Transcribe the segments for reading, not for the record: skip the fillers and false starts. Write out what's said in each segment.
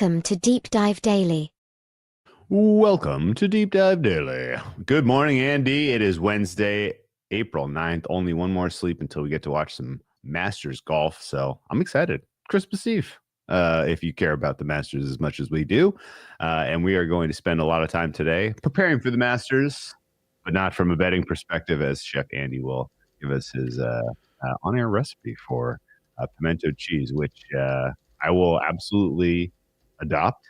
Welcome to Deep Dive Daily. Welcome to Deep Dive Daily. Good morning, Andy. It is Wednesday, April 9th. Only one more sleep until we get to watch some Masters golf. So I'm excited. Christmas Eve, if you care about the Masters as much as we do. And we are going to spend a lot of time today preparing for the Masters, but not from a betting perspective, as Chef Andy will give us his on-air recipe for pimento cheese, which I will absolutely adopt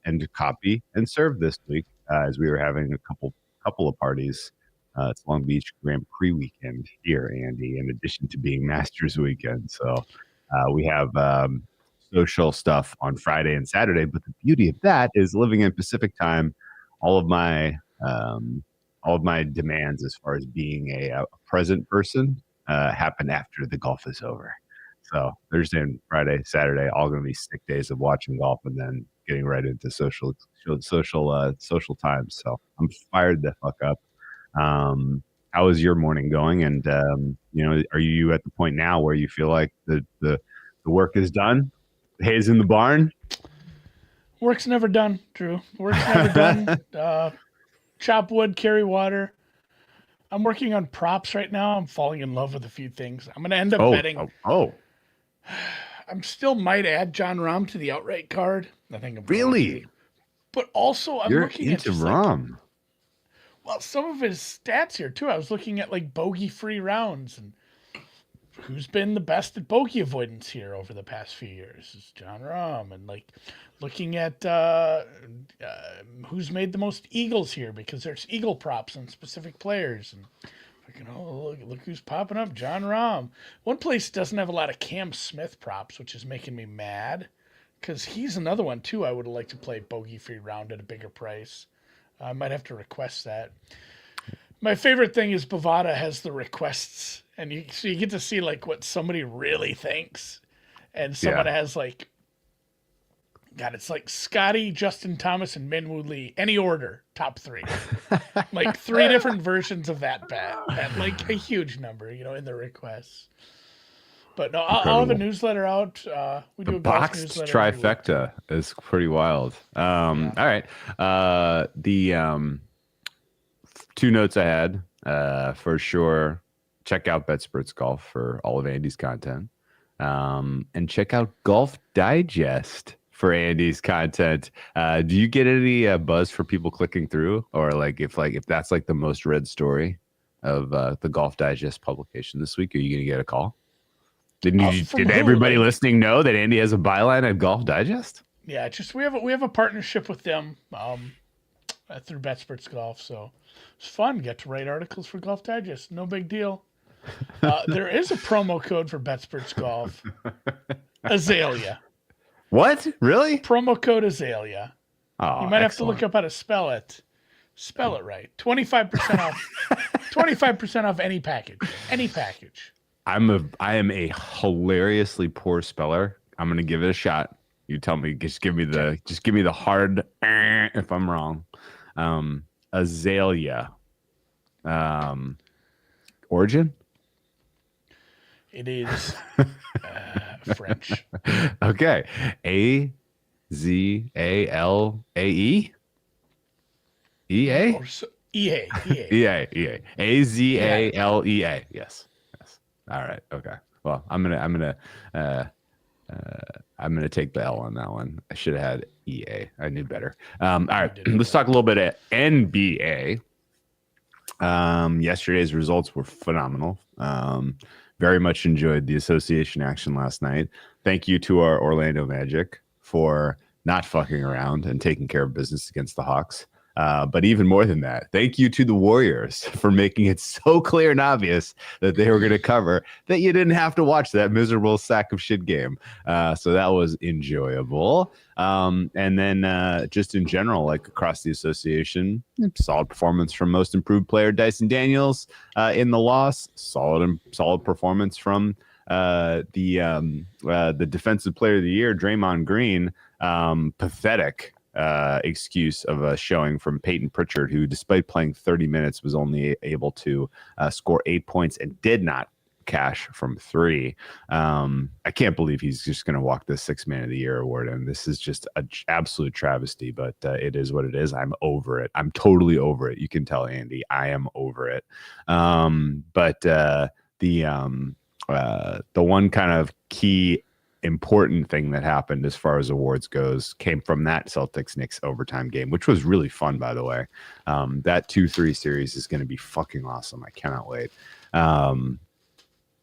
and copy and serve this week as we were having a couple of parties. It's Long Beach Grand Prix weekend here, Andy, in addition to being Masters weekend. So we have social stuff on Friday and Saturday. But the beauty of that is living in Pacific time. All of my demands as far as being a present person happen after the golf is over. So Thursday and Friday, Saturday, all going to be sick days of watching golf and then getting right into social times. So I'm fired the fuck up. How is your morning going? And are you at the point now where you feel like the work is done? Hay's in the barn. Work's never done, Drew. Work's never done. Chop wood, carry water. I'm working on props right now. I'm falling in love with a few things. I'm going to end up betting. I'm still might add John Rahm to the outright card. I think I'm really, but also I'm looking into at Rahm. Well, some of his stats here too. I was looking at like bogey-free rounds and who's been the best at bogey avoidance here over the past few years is John Rahm, and like looking at who's made the most eagles here because there's eagle props on specific players and. Look who's popping up, John Rahm. One place doesn't have a lot of Cam Smith props, which is making me mad because he's another one too. I would like to play bogey-free round at a bigger price. I might have to request that. My favorite thing is Bovada has the requests, and you get to see like what somebody really thinks, and someone has like. God, it's like Scotty, Justin Thomas, and Minwoo Lee. Any order, top three. Like three different versions of that bet at like a huge number, in the requests. But no, I'll have a newsletter out. We do a boxed newsletter trifecta is pretty wild. All right. The two notes I had for sure. Check out BetSports Golf for all of Andy's content, and check out Golf Digest for Andy's content. Do you get any buzz for people clicking through, or if that's like the most read story of the Golf Digest publication this week? Are you going to get a call? Did everybody listening know that Andy has a byline at Golf Digest? Yeah, just we have a partnership with them through BetSports Golf, so it's fun. Get to write articles for Golf Digest. No big deal. There is a promo code for BetSports Golf. Azalea. What? Really? Promo code Azalea. Oh, you might have to look up how to spell it. Spell it right. 25% off. 25% off any package. Any package. I am a hilariously poor speller. I'm gonna give it a shot. You tell me. Just give me the hard if I'm wrong. Azalea. Origin? It is French. Okay. Azalae? EA? EA. Azalea. Yes. All right. Okay. Well, I'm gonna take the L on that one. I should have had EA. I knew better. All right. Let's talk a little bit of NBA. Yesterday's results were phenomenal. Very much enjoyed the association action last night. Thank you to our Orlando Magic for not fucking around and taking care of business against the Hawks. But even more than that, thank you to the Warriors for making it so clear and obvious that they were going to cover that you didn't have to watch that miserable sack of shit game. So that was enjoyable. And then just in general, like across the association, solid performance from most improved player Dyson Daniels in the loss. Solid performance from the defensive player of the year, Draymond Green. Pathetic excuse of a showing from Peyton Pritchard, who, despite playing 30 minutes, was only able to score 8 points and did not cash from 3. I can't believe he's just going to walk this 6 Man of the Year award, and this is just an absolute travesty. But it is what it is. I'm over it. I'm totally over it. You can tell, Andy, I am over it. But the one kind of key important thing that happened as far as awards goes came from that Celtics-Knicks overtime game, which was really fun, by the way. That 2-3 series is going to be fucking awesome. I cannot wait.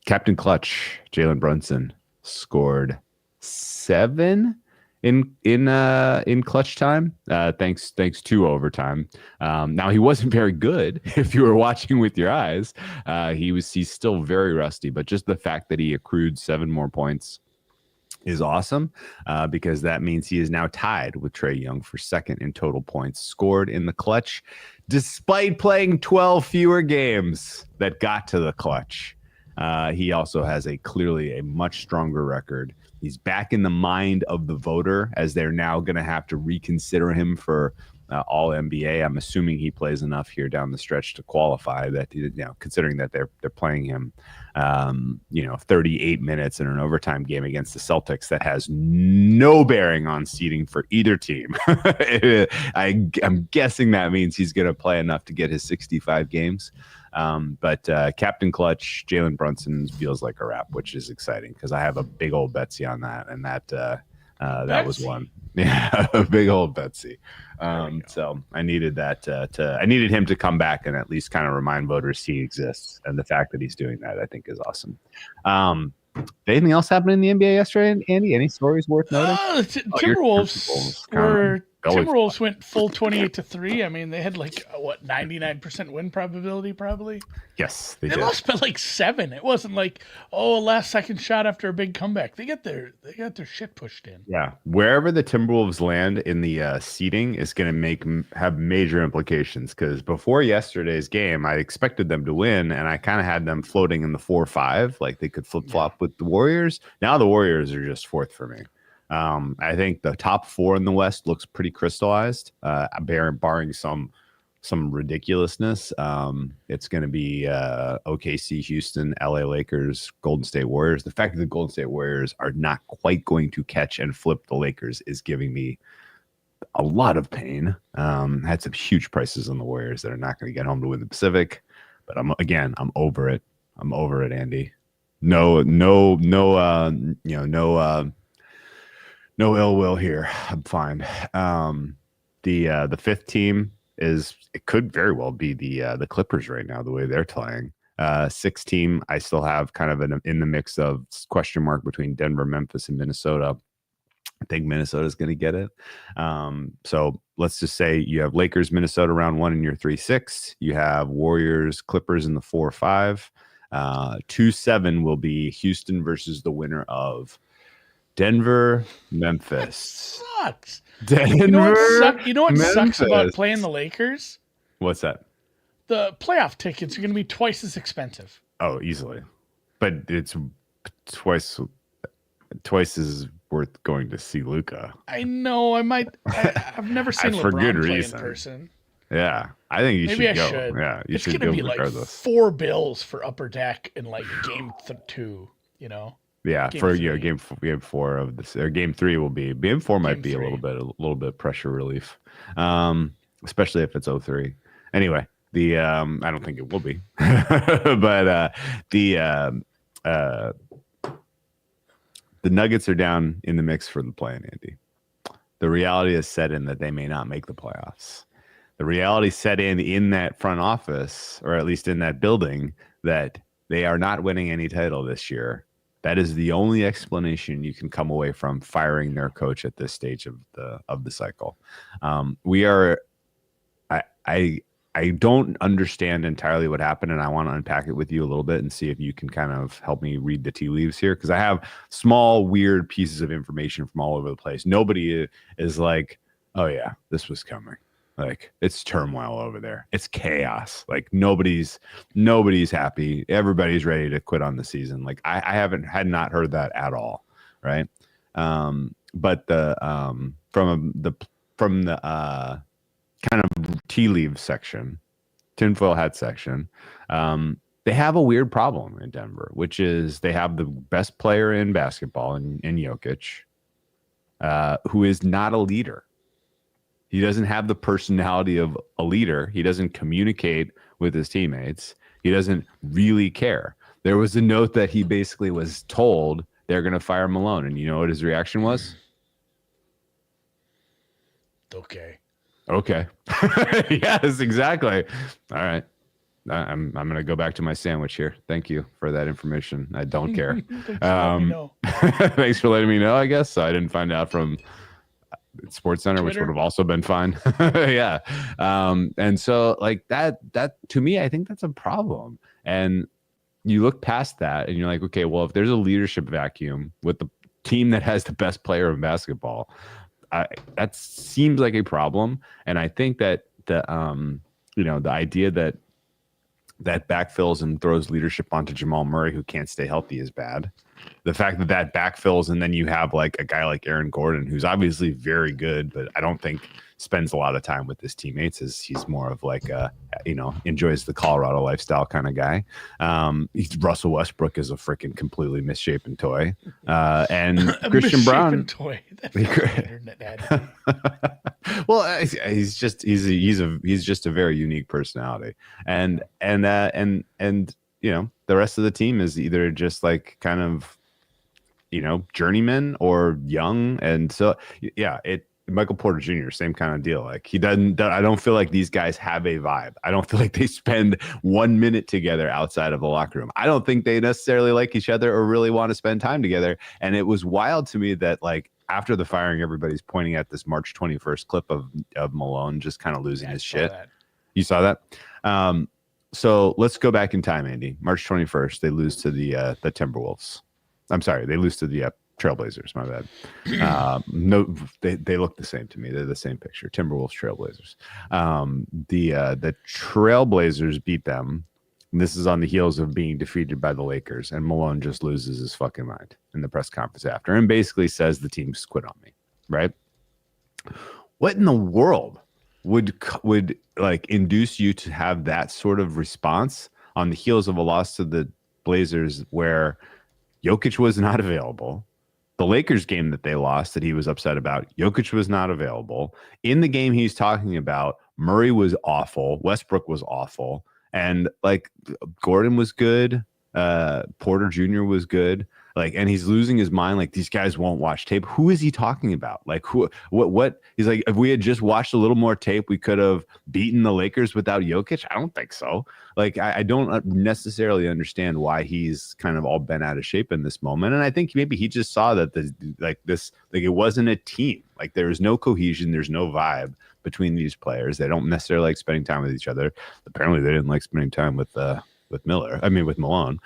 Captain Clutch, Jalen Brunson, scored 7 in clutch time, thanks to overtime. Now he wasn't very good if you were watching with your eyes. He's still very rusty, but just the fact that he accrued 7 more points is awesome, because that means he is now tied with Trae Young for second in total points scored in the clutch, despite playing 12 fewer games that got to the clutch. He also has clearly a much stronger record. He's back in the mind of the voter, as they're now going to have to reconsider him for all NBA. I'm assuming he plays enough here down the stretch to qualify. That, considering that they're playing him, 38 minutes in an overtime game against the Celtics, that has no bearing on seeding for either team. I'm guessing that means he's going to play enough to get his 65 games. But Captain Clutch, Jalen Brunson feels like a wrap, which is exciting because I have a big old Betsy on that, and that was one. Yeah, a big old Betsy. So I needed that I needed him to come back and at least kind of remind voters he exists, and the fact that he's doing that, I think, is awesome. Anything else happened in the NBA yesterday, Andy? Any stories worth noting? Timberwolves went full 28-3. I mean, they had 99% win probability, probably. Yes, they lost by 7. It wasn't a last second shot after a big comeback. They got their shit pushed in. Yeah, wherever the Timberwolves land in the seeding is going to have major implications, because before yesterday's game, I expected them to win, and I kind of had them floating in the 4-5, like they could flip flop with the Warriors. Now the Warriors are just 4th for me. I think the top 4 in the West looks pretty crystallized, barring some ridiculousness. It's going to be OKC, Houston, LA Lakers, Golden State Warriors. The fact that the Golden State Warriors are not quite going to catch and flip the Lakers is giving me a lot of pain. Had some huge prices on the Warriors that are not going to get home to win the Pacific, but I'm over it. I'm over it, Andy. No ill will here. I'm fine. The 5th team it could very well be the Clippers right now, the way they're playing. 6th team, I still have kind of in the mix of question mark between Denver, Memphis, and Minnesota. I think Minnesota's going to get it. So let's just say you have Lakers, Minnesota round 1 in your 3-6. You have Warriors, Clippers in the 4-5. 2-7 will be Houston versus the winner of Denver, Memphis. That sucks. Denver, you know what sucks about playing the Lakers? What's that? The playoff tickets are going to be twice as expensive. Oh, easily. But it's twice as worth going to see Luka. I know. I've never seen LeBron for good play reason. In person. Yeah, I think you Maybe should go. Should. Yeah, you it's should gonna go be regardless. $4 for Upper Deck in game 2. Yeah, game 4 of this, or game 3 will be. Game 4 might be a little bit pressure relief, especially if it's 0-3. Anyway, I don't think it will be, but the Nuggets are down in the mix for the play-in, Andy. The reality is set in that they may not make the playoffs. The reality set in that front office, or at least in that building, that they are not winning any title this year. That is the only explanation you can come away from firing their coach at this stage of the cycle. I don't understand entirely what happened, and I want to unpack it with you a little bit and see if you can kind of help me read the tea leaves here, because I have small, weird pieces of information from all over the place. Nobody is like, oh yeah, this was coming. Like, it's turmoil over there. It's chaos. Like, nobody's happy. Everybody's ready to quit on the season. Like, I had not heard that at all, right? But from the kind of tea leaf section, tinfoil hat section, they have a weird problem in Denver, which is they have the best player in basketball in Jokic, who is not a leader. He doesn't have the personality of a leader. He doesn't communicate with his teammates. He doesn't really care. There was a note that he basically was told they're going to fire Malone. And you know what his reaction was? Okay. Okay. Yes, exactly. All right. I'm going to go back to my sandwich here. Thank you for that information. I don't care. Thanks for letting me know. Thanks for letting me know, I guess. I didn't find out from Sports Center, Twitter? which would have also been fine. Yeah. And so like that to me, I think that's a problem. And you look past that and you're like, okay, well, if there's a leadership vacuum with the team that has the best player in basketball, that seems like a problem. And I think that the idea that backfills and throws leadership onto Jamal Murray, who can't stay healthy, is bad. The fact that backfills and then you have like a guy like Aaron Gordon, who's obviously very good, but I don't think spends a lot of time with his teammates. He's more of like enjoys the Colorado lifestyle kind of guy. Russell Westbrook is a freaking completely misshapen toy, and Christian Brown toy. That's internet ad. Well, he's just a very unique personality, and the rest of the team is either just like kind of journeyman or young, and so yeah, Michael Porter Jr., same kind of deal. Like I don't feel like these guys have a vibe. I don't feel like they spend 1 minute together outside of the locker room. I don't think they necessarily like each other or really want to spend time together. And it was wild to me that like after the firing, everybody's pointing at this March 21st clip of Malone just kind of losing his shit. That. You saw that? So let's go back in time, Andy. March 21st, they lose to the Timberwolves. I'm sorry, they lose to the Trailblazers. My bad. No, they look the same to me. They're the same picture. Timberwolves, Trailblazers. The Trailblazers beat them. And this is on the heels of being defeated by the Lakers, and Malone just loses his fucking mind in the press conference after, and basically says the team's quit on me. Right? What in the world would like induce you to have that sort of response on the heels of a loss to the Blazers, where Jokic was not available? The Lakers game that they lost that he was upset about, Jokic was not available. In the game he's talking about, Murray was awful. Westbrook was awful. And like Gordon was good. Porter Jr. was good. Like, and he's losing his mind. Like, these guys won't watch tape. Who is he talking about? Like, what? He's like, if we had just watched a little more tape, we could have beaten the Lakers without Jokic. I don't think so. Like, I don't necessarily understand why he's kind of all bent out of shape in this moment. And I think maybe he just saw that it wasn't a team. Like, there was no cohesion. There's no vibe between these players. They don't necessarily like spending time with each other. Apparently, they didn't like spending time with Malone.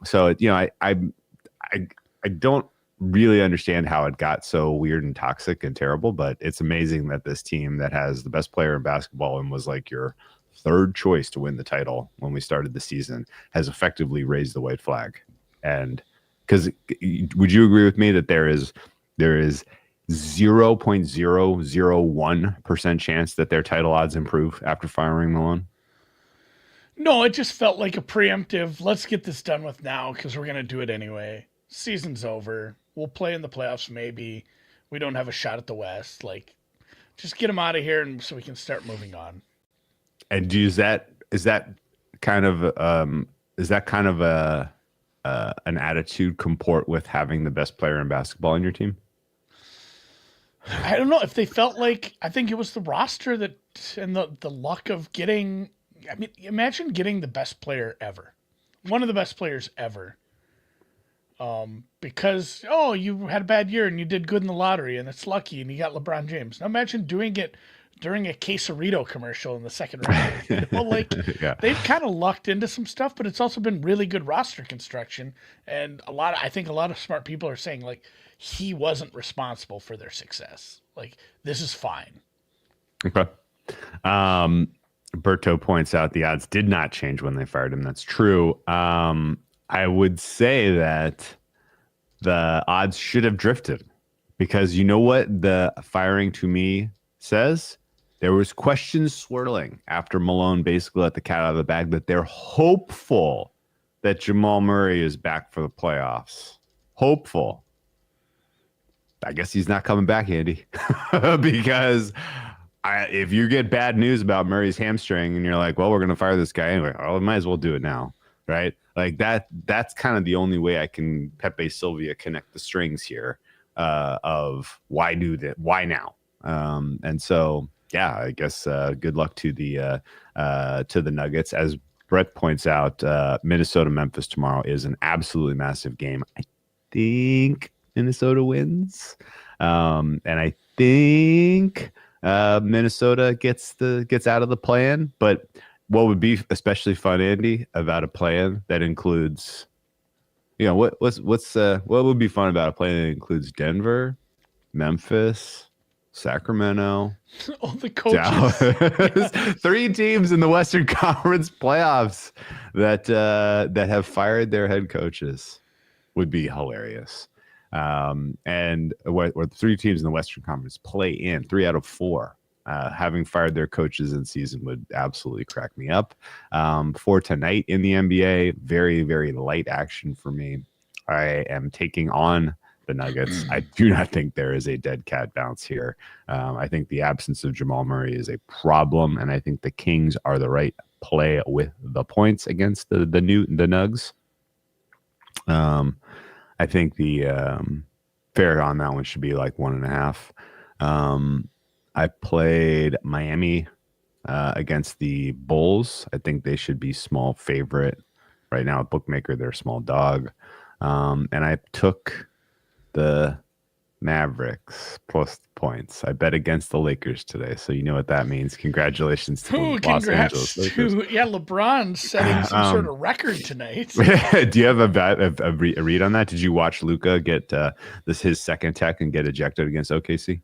So I don't really understand how it got so weird and toxic and terrible, but it's amazing that this team that has the best player in basketball and was like your third choice to win the title when we started the season has effectively raised the white flag. And because would you agree with me that there is 0.001% chance that their title odds improve after firing Malone? No, it just felt like a preemptive, let's get this done with now because we're going to do it anyway. Season's over. We'll play in the playoffs maybe. We don't have a shot at the West. Like, just get them out of here and so we can start moving on. And is that kind of an attitude comport with having the best player in basketball in your team? I don't know if they felt like, I think it was the roster that and the luck of getting, I mean, imagine getting the best player ever. One of the best players ever. Because, you had a bad year and you did good in the lottery and it's lucky and you got LeBron James. Now imagine doing it during a Quesarito commercial in the second round. Yeah. They've kind of lucked into some stuff, but it's also been really good roster construction. And I think a lot of smart people are saying like, he wasn't responsible for their success. Like, this is fine. Okay. Berto points out the odds did not change when they fired him. That's true. I would say that the odds should have drifted because you know what the firing to me says? there was questions swirling after Malone basically let the cat out of the bag that they're hopeful that Jamal Murray is back for the playoffs. Hopeful. I guess he's not coming back, Andy, because if you get bad news about Murray's hamstring and you're like, well, we're going to fire this guy anyway, well, we might as well do it now, right? Like that's kind of the only way I can Pepe Sylvia connect the strings here of why do that, why now? And so, yeah, I guess good luck to the Nuggets. As Brett points out, Minnesota Memphis tomorrow is an absolutely massive game. I think Minnesota wins, and I think Minnesota gets out of the plan. But what would be especially fun, Andy, about a plan that includes, what would be fun about a plan that includes Denver, Memphis, Sacramento, all the coaches, Dallas. 3 teams in the Western Conference playoffs that have fired their head coaches would be hilarious. And what 3 teams in the Western Conference play in 3 out of 4 having fired their coaches in season would absolutely crack me up. For tonight in the NBA, very, very light action for me. I am taking on the Nuggets. I do not think there is a dead cat bounce here. I think the absence of Jamal Murray is a problem, and I think the Kings are the right play with the points against the Nugs. I think the fair on that one should be like 1.5. I played Miami against the Bulls. I think they should be small favorite right now. Bookmaker, they're small dog. And I took the Mavericks plus points. I bet against the Lakers today, so you know what that means. Congratulations to Los Angeles Lakers. Yeah, LeBron's setting some sort of record tonight. Do you have a read on that? Did you watch Luka get his second tech and get ejected against OKC?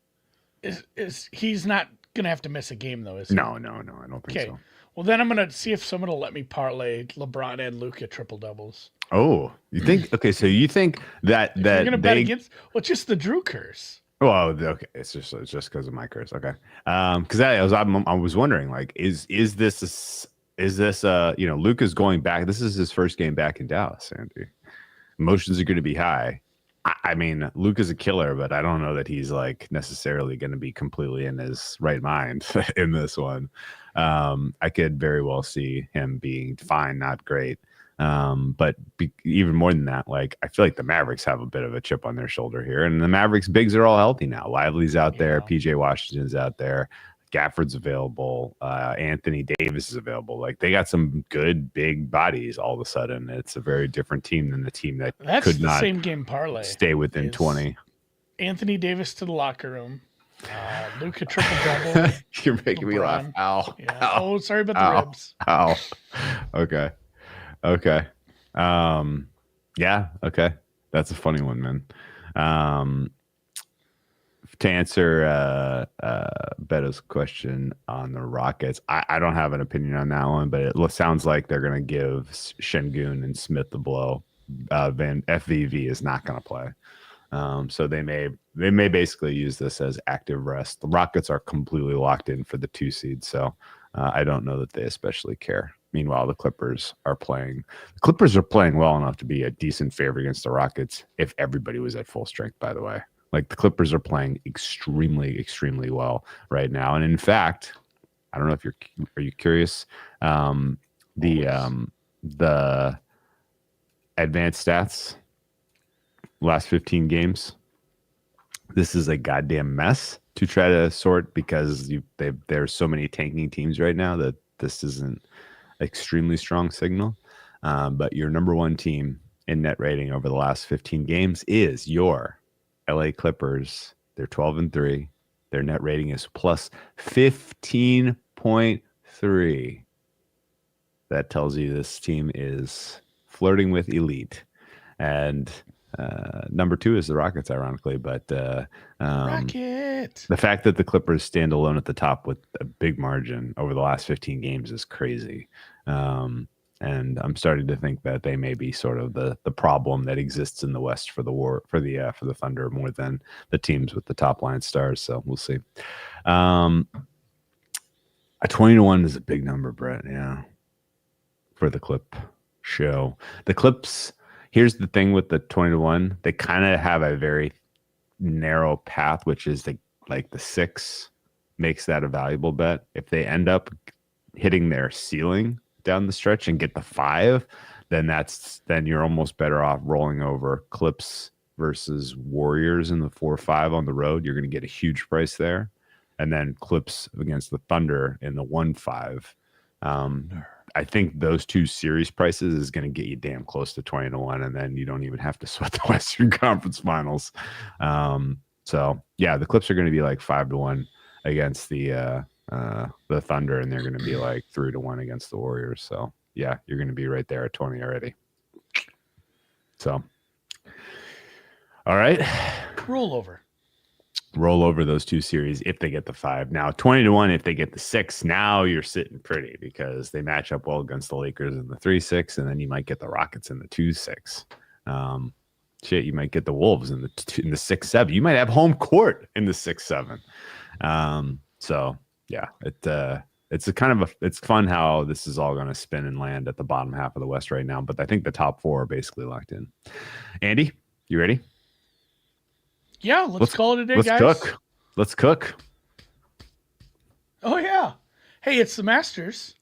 He's not gonna have to miss a game though, is he? No, I don't think so. Well, then I'm gonna see if someone will let me parlay LeBron and Luka triple doubles. Oh, you think? Okay, so you think that you're gonna bet against? Well, just the Drew curse. Well, okay, it's just because of my curse. Okay, because I was wondering, like, is this Luka's going back? This is his first game back in Dallas, Andy. Emotions are going to be high. I mean, Luka's a killer, but I don't know that he's like necessarily going to be completely in his right mind in this one. I could very well see him being fine, not great. But even more than that, like, I feel like the Mavericks have a bit of a chip on their shoulder here, and the Mavericks bigs are all healthy now. Lively's out there, PJ Washington's out there, Gafford's available, Anthony Davis is available. Like, they got some good big bodies. All of a sudden, it's a very different team than the team that could not same game parlay stay within 20. Anthony Davis to the locker room. Luka triple double. You're making me laugh. Ow. Yeah. Ow. Oh, sorry about the ribs. Ow. Okay. Yeah. Okay. That's a funny one, man. To answer Beto's question on the Rockets, I don't have an opinion on that one, but it sounds like they're going to give Şengün and Smith the blow. Then FVV is not going to play. So they may basically use this as active rest. The Rockets are completely locked in for the 2 seed, so I don't know that they especially care. Meanwhile, the Clippers are playing well enough to be a decent favorite against the Rockets if everybody was at full strength, by the way. Like, the Clippers are playing extremely, extremely well right now. And in fact, I don't know if are you curious? The advanced stats, last 15 games. This is a goddamn mess to try to sort because there's so many tanking teams right now that this isn't extremely strong signal. But your number 1 team in net rating over the last 15 games is your LA Clippers. They're 12-3. Their net rating is plus 15.3. That tells you this team is flirting with elite. And number 2 is the Rockets, ironically. But the fact that the Clippers stand alone at the top with a big margin over the last 15 games is crazy. And I'm starting to think that they may be sort of the problem that exists in the West for the Thunder more than the teams with the top line stars. So we'll see. A 20-1 is a big number, Brett. Yeah, for the clip show. The clips. Here's the thing with the 20-1. They kind of have a very narrow path, which is like the 6 makes that a valuable bet. If they end up hitting their ceiling down the stretch and get the 5, then you're almost better off rolling over clips versus Warriors in the 4-5 on the road. You're going to get a huge price there. And then clips against the Thunder in the 1-5. I think those 2 series prices is going to get you damn close to 20-1, and then you don't even have to sweat the Western Conference Finals. So yeah, the clips are going to be like 5-1 against the Thunder, and they're going to be like 3-1 against the Warriors. So yeah, you're going to be right there at 20 already. So, all right, Roll over those 2 series if they get the 5. Now 20-1 if they get the 6. Now you're sitting pretty because they match up well against the Lakers in the 3-6, and then you might get the Rockets in the 2-6. You might get the Wolves in the 6-7. You might have home court in the 6-7. So yeah, it's it's fun how this is all going to spin and land at the bottom half of the West right now. But I think the top 4 are basically locked in. Andy, you ready? Yeah, let's call it a day, let's guys. Cook. Let's cook. Oh, yeah. Hey, it's the Masters.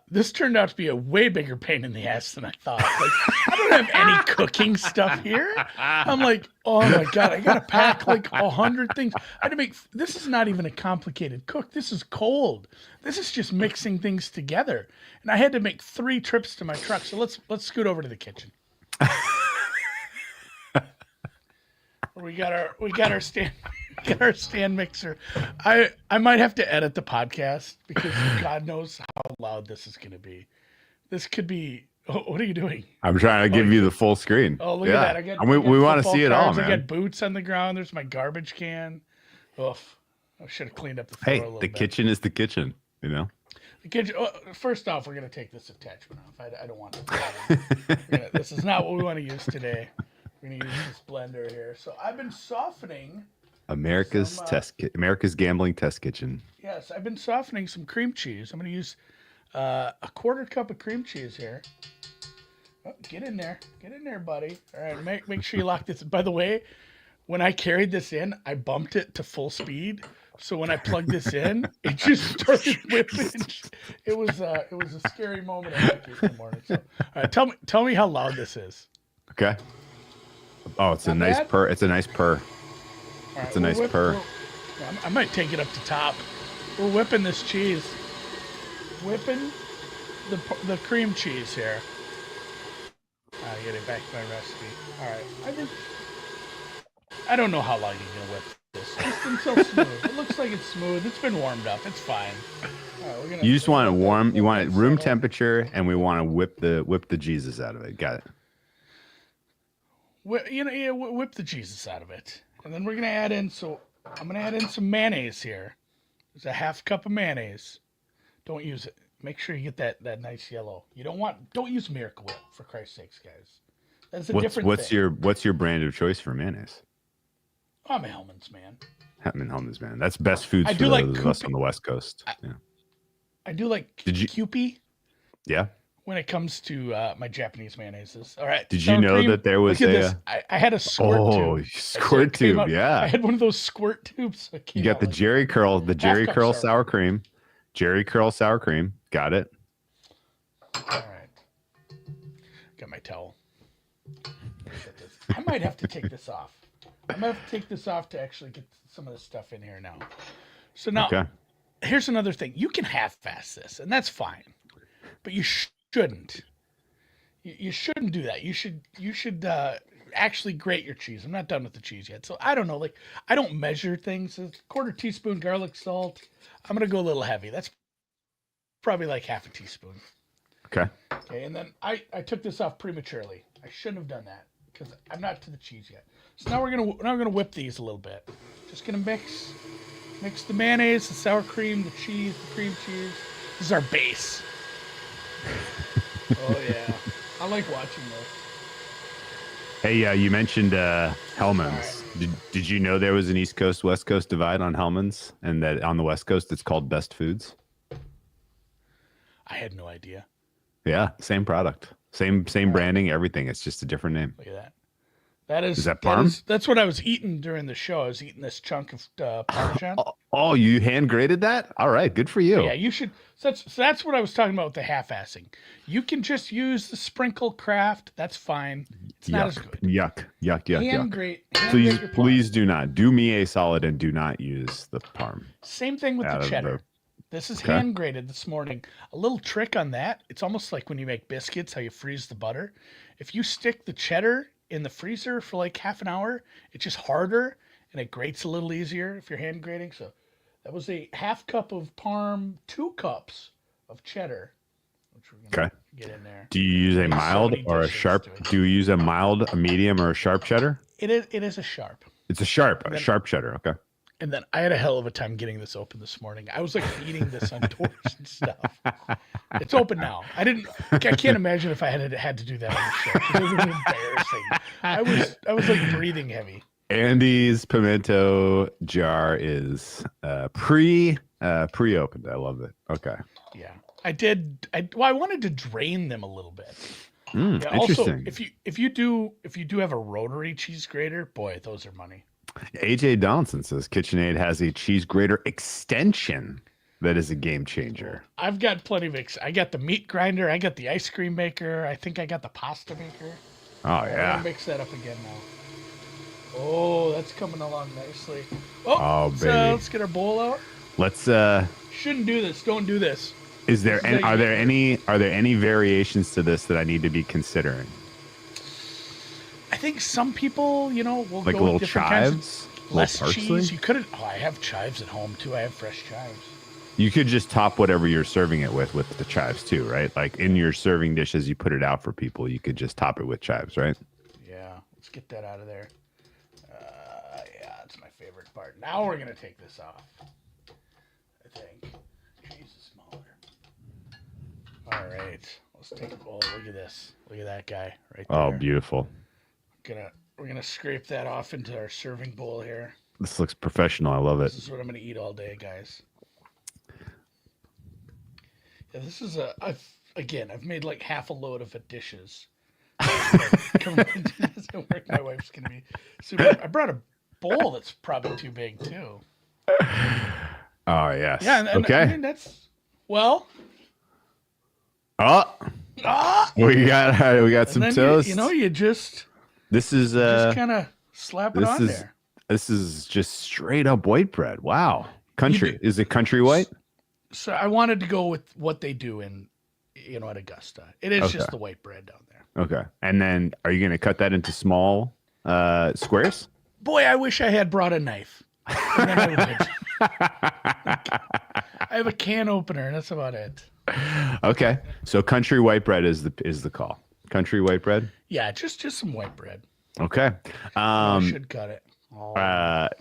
This turned out to be a way bigger pain in the ass than I thought. Like, I don't have any cooking stuff here. I'm like, oh my God, I got to pack like 100 things. I had to this is not even a complicated cook. This is cold. This is just mixing things together. And I had to make 3 trips to my truck. So let's scoot over to the kitchen. We got our stand mixer. I might have to edit the podcast because God knows how loud this is going to be. This could be. Oh, what are you doing? I'm trying to give you the full screen. Oh, look at that! We want to see it all, man. I got boots on the ground. There's my garbage can. Oof! I should have cleaned up the floor a little bit. The kitchen is the kitchen. You know. The kitchen. First off, we're going to take this attachment off. I don't want it. This is not what we want to use today. We're going to use this blender here. So I've been softening America's gambling test kitchen. Yes, I've been softening some cream cheese. I'm going to use a 1/4 cup of cream cheese here. Oh, get in there, buddy. All right, make sure you lock this. By the way, when I carried this in, I bumped it to full speed. So when I plugged this in, it just started whipping. It was a scary moment in the morning. So, all right, tell me how loud this is. Okay. Oh, it's a nice purr. It's a nice purr. Right, it's a nice purr. I might take it up to top. We're whipping this cheese. Whipping the cream cheese here. Getting back to my recipe. All right. I don't know how long you're gonna whip this. Just until smooth. It looks like it's smooth. It's been warmed up. It's fine. All right, you just want it warm. You want it room temperature, and we want to whip the Jesus out of it. Got it. Whip the Jesus out of it. And then we're going to add in, I'm going to add in some mayonnaise here. There's a 1/2 cup of mayonnaise. Don't use it. Make sure you get that nice yellow. Don't use Miracle Whip, for Christ's sakes, guys. That's a different thing. What's your brand of choice for mayonnaise? I'm a Hellman's man. Hellman's man. That's best foods for those of us on the West Coast. I do like Kewpie. Yeah. When it comes to my Japanese mayonnaises. All right. Did you know that there was I had a squirt tube. Oh, squirt tube, yeah. I had one of those squirt tubes. You got the Jerry Curl, sour cream. Jerry Curl sour cream. Got it. All right. Got my towel. I might have to take this off. I'm going to have to take this off to actually get some of this stuff in here now. So now, Here's another thing. You can half-fast this, and that's fine. But you shouldn't. You shouldn't do that. You should actually grate your cheese. I'm not done with the cheese yet. So I don't know. Like, I don't measure things. It's 1/4 teaspoon garlic salt. I'm going to go a little heavy. That's probably like 1/2 teaspoon. Okay. And then I took this off prematurely. I shouldn't have done that because I'm not to the cheese yet. So now we're gonna whip these a little bit. Just gonna mix the mayonnaise, the sour cream, the cheese, the cream cheese. This is our base. Oh yeah, I like watching this. Hey, you mentioned Hellman's. Did you know there was an East Coast West Coast divide on Hellman's, and that on the West Coast it's called Best Foods? I had no idea. Yeah, same product, same branding, everything. It's just a different name. Look at that. That Is is that parm? that's what I was eating during the show. I was eating this chunk of Parmesan. Oh, you hand graded that? All right, good for But you. yeah, you should. So that's what I was talking about with the half-assing. You can just use the sprinkle craft. That's fine. It's not as Yuck, good. yuck, yuck, yuck, Hand yuck. grate. Please, please do not do me a solid and do not use the parm Same thing with out the of cheddar. the. This is Okay. hand grated this morning. A little trick on that. It's almost like when you make biscuits, how you freeze the butter. If you stick the cheddar in the freezer for like half an hour, it's just harder and it grates a little easier if you're hand grating. So that was a half cup of parm, 2 cups of cheddar, which we're gonna Okay. get in there. Do you use a There's so mild many or a dishes sharp? to it. Do you use a mild, a medium, or a sharp cheddar? It is a sharp. It's a sharp, then- cheddar. Okay. And then I had a hell of a time getting this open this morning. I was like feeding this on toast and stuff. It's open now. I can't imagine if I had to do that on the show. 'Cause it would have been embarrassing. I was like breathing heavy. Andy's pimento jar is pre-opened. I love it. Okay. Yeah, I did. I wanted to drain them a little bit. Yeah, Interesting. Also, if you do have a rotary cheese grater, boy, those are money. AJ Donaldson says KitchenAid has a cheese grater extension that is a game changer. I've got plenty of I got the meat grinder. I got the ice cream maker. I think I got the pasta maker. Oh I'm yeah. gonna mix that up again now. Oh, that's coming along nicely. Oh, so baby. let's get our bowl out. Let's Shouldn't do this. Don't do this. is there This is are there any variations to this that I need to be considering? I think some people, will Like go little with different kinds chives? of less Little parsley? cheese. You couldn't. Oh, I have chives at home too. I have fresh chives. You could just top whatever you're serving it with the chives too, right? Like in your serving dishes, you put it out for people. You could just top it with chives, right? Yeah, let's get that out of there. Yeah, that's my favorite part. Now we're gonna take this off. I think. Cheese is smaller. All right, let's take. Oh, look at this. Look at that guy right there. Oh, beautiful. We're gonna scrape that off into our serving bowl here. This looks professional. I love it. This is what I'm gonna eat all day, guys. Yeah, this is I've made like half a load of dishes. It doesn't work. My wife's gonna be super. I brought a bowl that's probably too big too. Oh yes. Yeah, and okay. I mean that's Oh, we got some and then toast. you just This is kind of slap it this on is there. this is just straight up white bread. Wow. Country. do- Is it country white? So I wanted to go with what they do in, at Augusta. It is just Okay. the white bread down there. Okay. And then are you going to cut that into small squares? Boy, I wish I had brought a knife. And then I would. I have a can opener, and that's about it. Okay. So country white bread is the call. Country white bread? Yeah, just some white bread. Okay. I should cut it.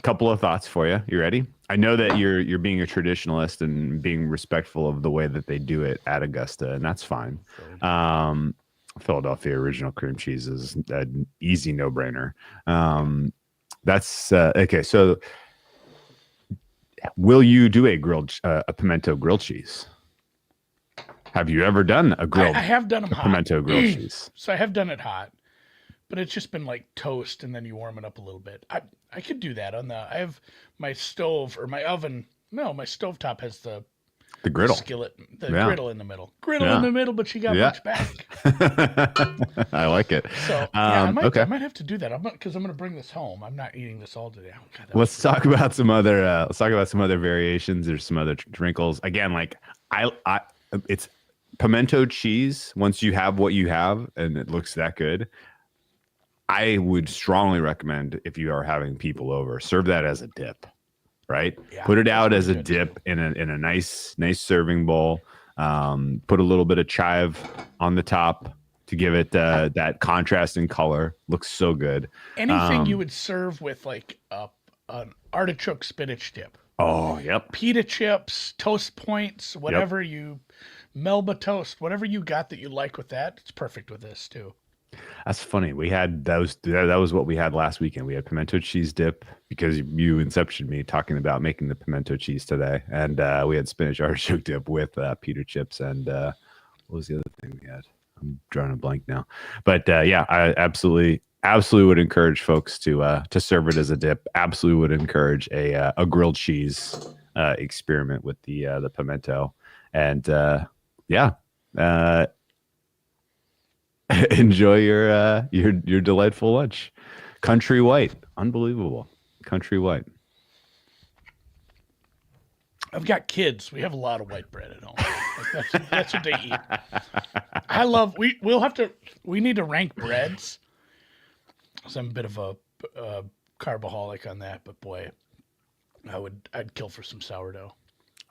Couple of thoughts for you. You ready? I know that you're being a traditionalist and being respectful of the way that they do it at Augusta, and that's fine. Philadelphia original cream cheese is an easy no-brainer. That's okay. So, will you do a pimento grilled cheese? Have you ever done a grilled I have done them hot. pimento grilled cheese? So I have done it hot, but it's just been like toast, and then you warm it up a little bit. I could do that I have my stove or my oven. No, my stovetop has the griddle. skillet, the Yeah. griddle in the middle. Griddle Yeah. in the middle, but she got Yeah. much back. I like it. So yeah, I okay. might have to do that. Because I'm going to bring this home. I'm not eating this all today. Oh, God, that Let's talk about some other. Let's talk about some other variations. There's some other wrinkles. Again, like it's pimento cheese. Once you have what you have, and it looks that good, I would strongly recommend if you are having people over, serve that as a dip. Right? Yeah, put it out that's as a good dip in a nice serving bowl. Put a little bit of chive on the top to give it that contrast in color. Looks so good. anything you would serve with like an artichoke spinach dip. Oh, yep. Pita chips, toast points, whatever you, Melba toast, whatever you got that you like with that, it's perfect with this too. That's funny. We had that was what we had last weekend. We had pimento cheese dip because you inceptioned me talking about making the pimento cheese today, and we had spinach artichoke dip with pita chips and what was the other thing we had? I'm drawing a blank now, but yeah, I absolutely would encourage folks to serve it as a dip. Absolutely would encourage a grilled cheese experiment with the pimento, and yeah. Enjoy your delightful lunch. Country white, unbelievable. Country white. I've got kids. We have a lot of white bread at home. Like that's what they eat. I love. We need to rank breads. So I'm a bit of a carbaholic on that, but boy, I'd kill for some sourdough.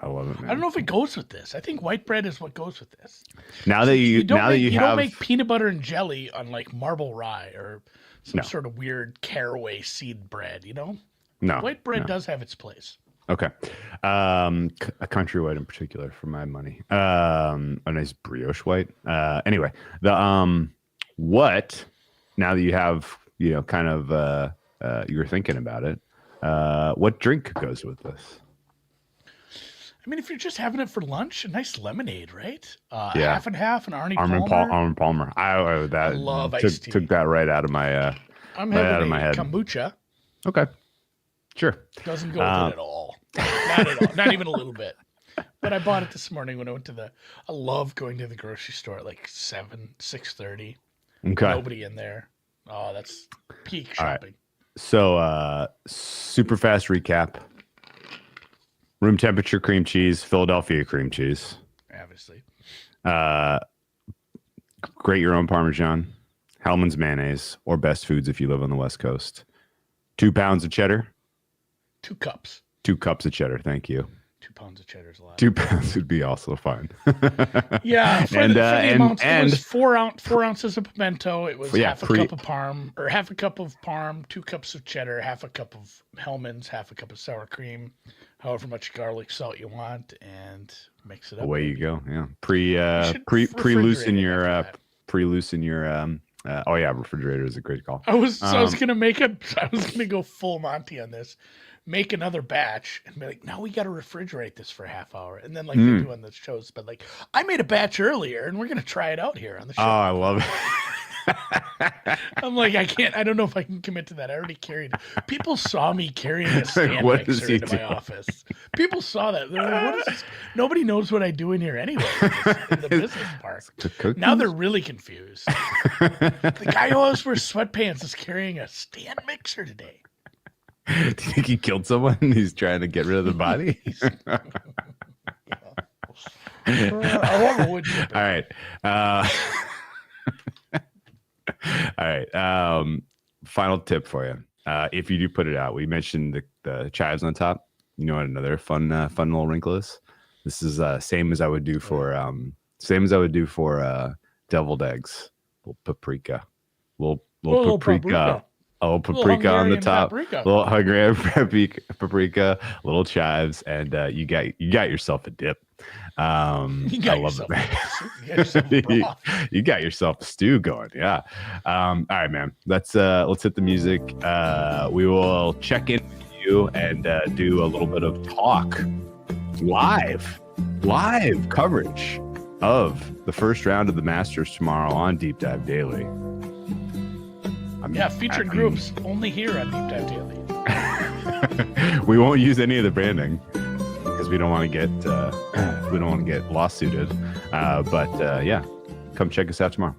I love it, man. I don't know if it goes with this. I think white bread is what goes with this. Now that you don't make peanut butter and jelly on like marble rye or some sort of weird caraway seed bread, you know? No. White bread does have its place. Okay. A country white in particular for my money. A nice brioche white. Anyway, what now that you have, kind of you were thinking about it, what drink goes with this? I mean, if you're just having it for lunch, a nice lemonade, right? Yeah. Half and half, an Arnold Palmer. I love iced tea. Took that right out of my I'm right having out of my head. kombucha. Okay, sure. Doesn't go with it at all. Not at all. Not even a little bit. But I bought it this morning when I went to I love going to the grocery store at like 6:30. Okay. Nobody in there. Oh, that's peak shopping. Right. So, super fast recap. Room temperature cream cheese, Philadelphia cream cheese. Obviously. Grate your own Parmesan, Hellman's mayonnaise, or Best Foods if you live on the West Coast. 2 pounds of cheddar. 2 cups. 2 cups of cheddar. Thank you. 2 pounds of cheddar is a lot. 2 pounds would be also fine. Yeah, for the amounts, it was 4 ounces of pimento. It was half a cup of parm, or half a cup of parm, 2 cups of cheddar, half a cup of Hellman's, half a cup of sour cream, however much garlic salt you want, and mix it up. Away you go. Yeah, pre-loosen your oh yeah, refrigerator is a great call. I was gonna go full Monty on this. Make another batch and be like, now we got to refrigerate this for a half hour. And then like they do on the shows, but like, I made a batch earlier and we're going to try it out here on the show. Oh, I love it. I'm like, I don't know if I can commit to that. I already carried People saw me carrying a stand mixer into my office. People saw that. They're like, what is this? Nobody knows what I do in here anyway in the business park. Now they're really confused. The guy who always wears sweatpants is carrying a stand mixer today. Do you think he killed someone? He's trying to get rid of the body. All right. All right. Final tip for you. If you do put it out, we mentioned the chives on top. You know what another fun little wrinkle is? This is same as I would do for deviled eggs. Little paprika. Little paprika. Oh, paprika on the top, little Hungarian paprika, little chives, and you got yourself a dip. I love it. You got yourself a stew going, yeah. All right, man. Let's hit the music. We will check in with you and do a little bit of talk, live coverage of the first round of the Masters tomorrow on Deep Dive Daily. Featured groups only here on Deep Dive Daily. We won't use any of the branding because we don't want to get lawsuited. But come check us out tomorrow.